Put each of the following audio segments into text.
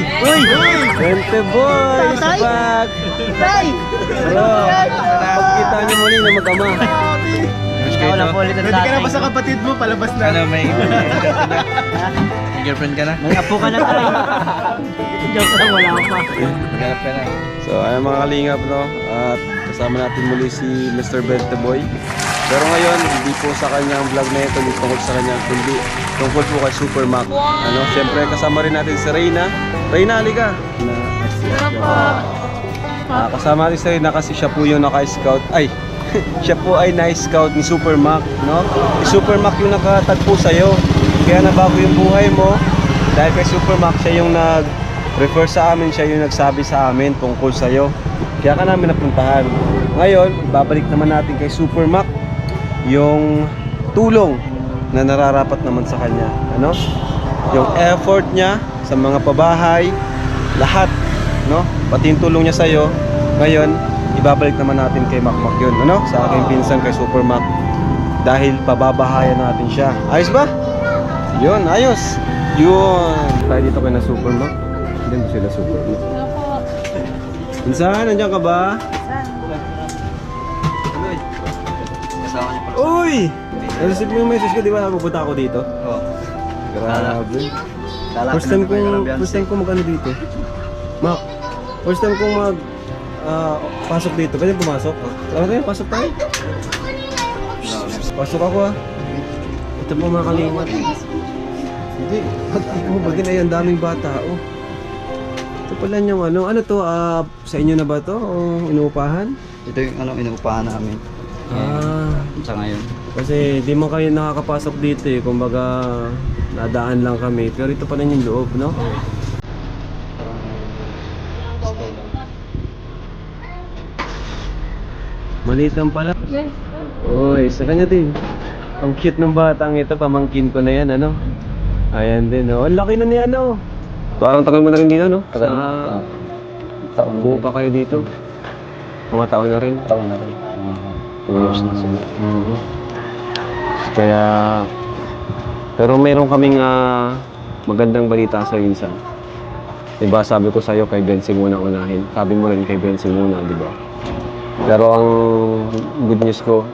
Uy! Bente boy! Tatay? Back! Tay! Bro, pagkita niyo muli na mag-ama. Ikaw lang po ulit ang Pwede ka na tatay. ba sa kapatid mo? Palabas na. Ano, may girlfriend ka na? May apo ka na tayo. Joke lang, wala ako pa. Maghanap ka na. So, ayan mga kalingap, no? At kasama natin muli si Mr. Bente Boy. Pero ngayon, hindi po sa kanyang vlog na ito, hindi tungkol sa kanyang kundi tungkol po kay Super Mac. Ano, syempre kasama rin natin si Reyna. Reyna, halika! Kasama natin si Reyna kasi siya po yung naka-scout. Ay, siya po ay na-scout ni Super Mac, no? Si Super Mac yung nakatagpo sa'yo. Kaya nabago yung buhay mo. Dahil kay Super Mac, siya yung nag-refer sa amin, siya yung nagsabi sa amin tungkol sa'yo. Kaya ka namin napuntahan. Ngayon, babalik naman natin kay Super Mac yung tulong na nararapat naman sa kanya. Ano? Yung effort niya sa mga pabahay, lahat, no? Pati yung tulong niya sa'yo. Ngayon, ibabalik naman natin kay Mac yun, ano? Sa aking pinsan kay Super Mac. Dahil pababahayan natin siya. Ayos ba? Yun, ayos. Yun. Tayo dito kay na Super Mac. Hindi ko sila Super Mac. Pinsan, nandiyan ka ba? Kasama niyo pala. Uy! Receive mo yung message ko, di ba? Napupunta ako dito. Oo. Grabe. Kala First time ko mag-ano dito. Mac, first time kong pasok dito. Pwede pumasok? Tama tayo, pasok tayo. Pasok ako ah. Ito po mga kalingat. Hindi, pag-tik mo bagay na yan, daming bata oh. Ito pala yung ano to, sa inyo na ba to? O inuupahan? Ito yung inuupahan namin. Sa ngayon. Kasi di man kayo nakakapasok dito eh, kumbaga nadaan lang kami. Pero ito pala yung loob, no? Maliit lang pala. Uy, sa kanya din. Ang cute ng batang ito, pamangkin ko na yan, ano? Ayan din, oh. Ang laki na niya, ano? Parang tagal mo na rin dito, no? Taon Buo pa kayo dito. Mga taon na rin. Taon na rin. Years na sila. Kaya, pero meron kaming magandang balita sa insan. Diba sabi ko sa'yo kay Bensing muna unahin. Sabi mo rin kay Bensing muna, di ba? Pero ang good news ko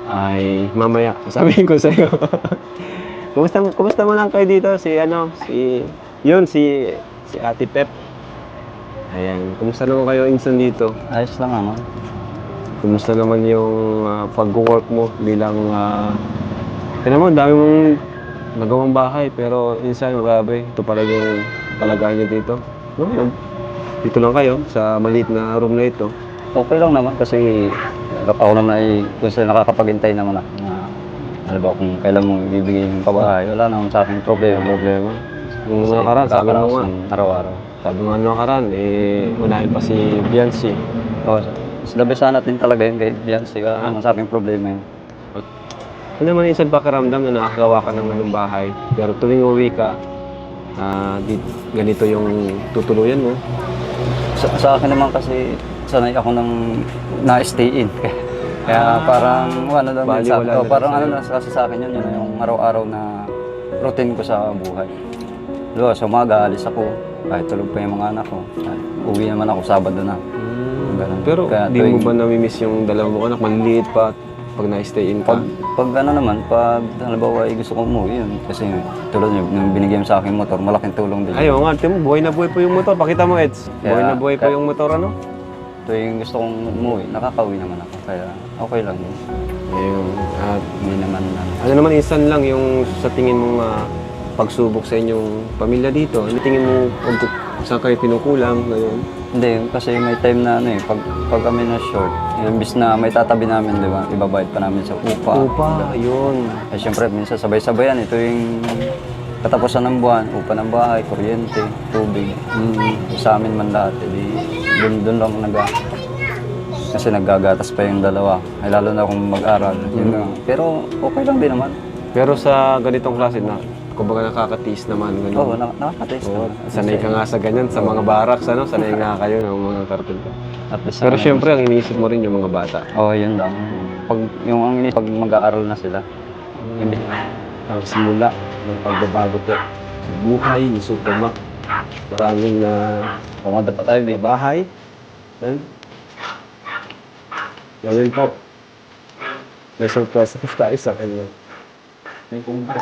ay mamaya. Sabihin ko sa'yo. Kumusta mo lang kayo dito? Si Ate Pep. Ayan, kumusta naman kayo insan dito? Ayos lang naman. Kumusta naman yung pag-work mo bilang kaya naman, dami mong nagawang bahay pero insan, grabe, ito pala yung palagayan niyo dito. No? Dito lang kayo sa maliit na room na ito. Okay lang naman kasi ako naman ay kung sila nakakapaghintay naman ako na ano ba kung kailan mo ibibigay yung pabahay, wala naman sa akin problema. Yung nakaraan, sabi mo nga, araw-araw. sabi mo nga nakaraan, unahin pa si Biancy. Oo, sinabihan natin talaga yun kay Biancy, wala naman sa aking problema yun. Ano naman isang pakiramdam na nakagawa ka ng ganung bahay, pero tuwing uwi ka, ganito yung tutuluyan mo. Sa akin naman kasi sanay ako ng na-stay in. Kaya parang ano lang din sa akin. Parang ano na kasi sa akin yun yung araw-araw na routine ko sa buhay. Diba, sa umaga alis ako, kahit tulog pa yung mga anak ko. Uwi naman ako Sabado na. Ganun. Pero Kaya di mo ba namimiss yung dalawang mo anak, manliit pa pag na-stay in ka? Pag ano naman, pag halimbawa ay gusto ko umuwi yun. Kasi tulad nyo, nung binigay mo sa akin motor, malaking tulong din. Ayaw nga, tingnan mo, buhay na buhay po yung motor. Pakita mo, Eds. Buhay na buhay po yung motor, ano? Ito yung gusto kong umuwi, nakakauwi naman ako. Kaya okay lang yun. Ayun. At Hindi naman ano naman, insan lang yung sa tingin mong pagsubok sa inyong pamilya dito. Ano tingin mo kung saan kayo pinukulang ngayon? Hindi, kasi may time na pag kami na short, imbis na may tatabi namin, di ba? Ibabayad pa namin sa upa. Upa, yun. Eh syempre, minsan sabay-sabayan. Ito yung katapusan ng buwan, upa ng bahay, kuryente, tubig. Sa amin man lahat, doon lang kasi naggagatas pa yung dalawa. Ay, lalo na kung mag-aral. Yun lang. Pero okay lang din naman. Pero sa ganitong klase na, kumbaga nakakatiis naman. Ganun. Oo, nakakataste naman. Sanay ka nga sa ganyan, sa mga barracks, ano? Sanay nga kayo ng mga karpenta. At least, Pero syempre, ang iniisip mo rin yung mga bata. Oo, yun lang. Pag mag-aaral na sila. Ang simula ng pagbabago to, buhay ni Super Mac. Maraming na Pumunta pa tayo, di ba? bahay. Yan. Gawin po. May surprise tayo sa kanya. May pumunta.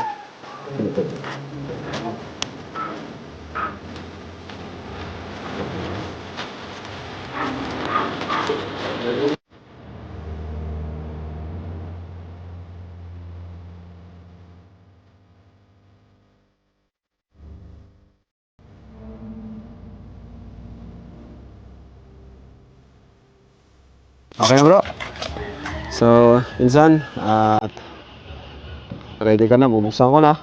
Okay na bro. So, insan, ready ka na, bubuksan ko na.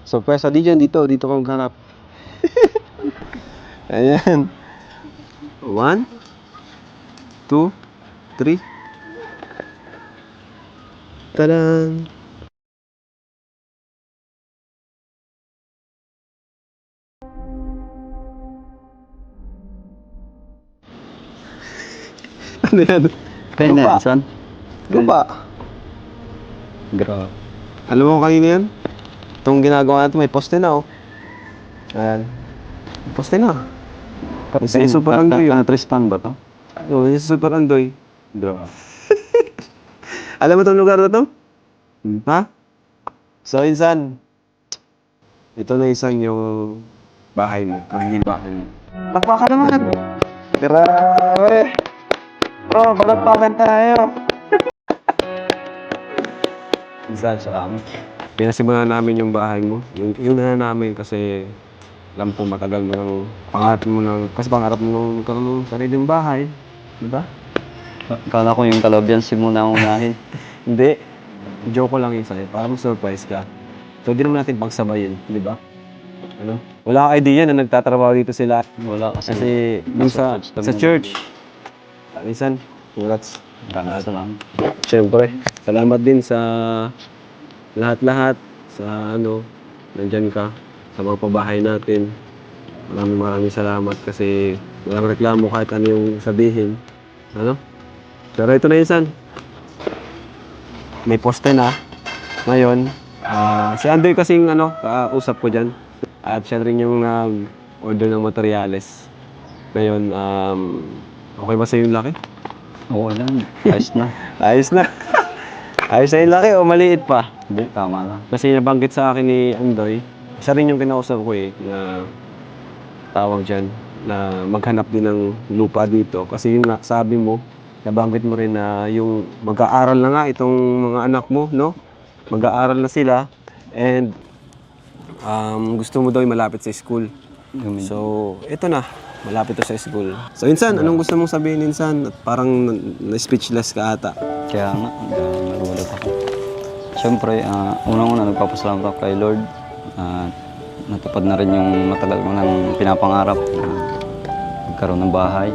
So, pwesa di dyan, dito ko maghanap. Ayan. 1, 2, 3. Tadaan! Ano yan? Kaya na, Lupa. son. Lupa. Grabe. Alam mo kanina yan? Itong ginagawa natin, may poste na oh. Ayan. May poste na. Kasi Super Andoy yun. Tristan ba to? Oo, yung Super Andoy. Grabe. Alam mo itong lugar na to? Ha? So, insan. Ito na isang yung bahay mo. Ang bahay mo. Pakpaka naman! Grabe! Bro, palagpakan tayo! Insan, salamat. Pinasimulan namin yung bahay mo. Yung na namin kasi alam ko matagal mo ng pangarap mo nung magkaroon ng sariling bahay. Diba? Kala ko yung kalabyan muna ang unahin. Hindi. Joke ko lang yun sa'yo. Para surprise ka. So, di naman natin pagsabayin. Di ba? Ano? Wala kang idea na nagtatrabaho dito sila. Wala Kasi yung sa church. Minsan, congrats. Maraming salamat. Siyempre, salamat din sa lahat-lahat. Sa nandyan ka. Sa mga pabahay natin. Maraming salamat kasi walang reklamo kahit ano yung sabihin. Ano? Pero ito na insan. May poste na. Ngayon, si Andoy kasing kausap ko dyan. At siya rin yung order ng materyales. Ngayon, okay ba sa'yo yung laki? Oo lang. Ayos na. Ayos na. Ayos na yung laki o maliit pa? Hindi, tama lang. Kasi nabanggit sa akin ni Andoy, siya rin yung kinausap ko na tawag dyan, na maghanap din ng lupa dito. Kasi yung sabi mo, nabanggit mo rin na yung mag-aaral na nga itong mga anak mo, no? Mag-aaral na sila and gusto mo daw yung malapit sa school. So, ito na. Malapit to sa school. So, Insan, anong gusto mong sabihin, Insan? At parang na-speechless ka ata. Kaya nga, nagulat ako. Siyempre, unang-una nagpapasalamat ako kay Lord. Natupad na rin yung matagal ko nang pinapangarap na magkaroon ng bahay.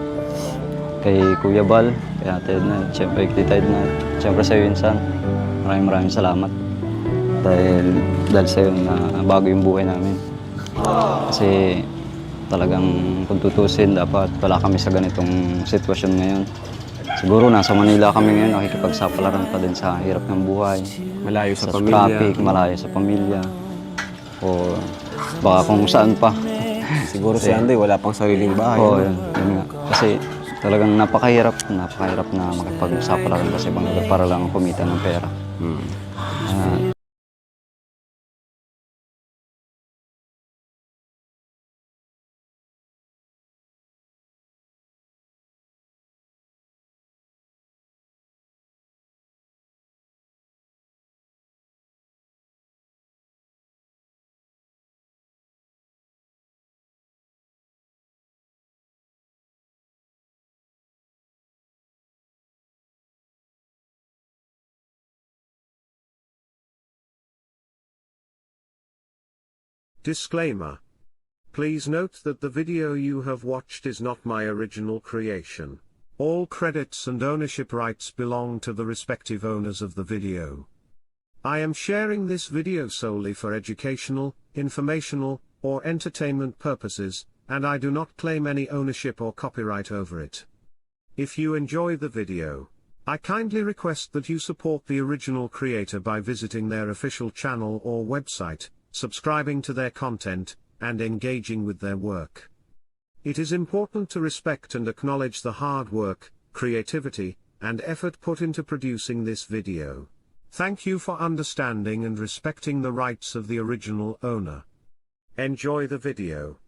Kay Kuya Bal, kay Ate Edna, siyempre kay Tita Edna, siyempre sa'yo Insan. Maraming salamat. Dahil sa'yo na bago yung buhay namin. Kasi talagang kung tutusin, dapat wala kami sa ganitong sitwasyon ngayon. Siguro nasa Manila kami ngayon, nakikipagsapalaran pa din sa hirap ng buhay. Malayo sa Sa pamilya. traffic, malayo sa pamilya. O baka kung saan pa. Siguro si Andoy, wala pang sariling bahay. Oo, yun nga. Kasi talagang napakahirap na makipagsapalaran sa ibang lugar para lang kumita ng pera. Ah, Disclaimer. Please note that the video you have watched is not my original creation. All credits and ownership rights belong to the respective owners of the video. I am sharing this video solely for educational, informational, or entertainment purposes, and I do not claim any ownership or copyright over it. If you enjoy the video, I kindly request that you support the original creator by visiting their official channel or website, subscribing to their content, and engaging with their work. It is important to respect and acknowledge the hard work, creativity, and effort put into producing this video. Thank you for understanding and respecting the rights of the original owner. Enjoy the video.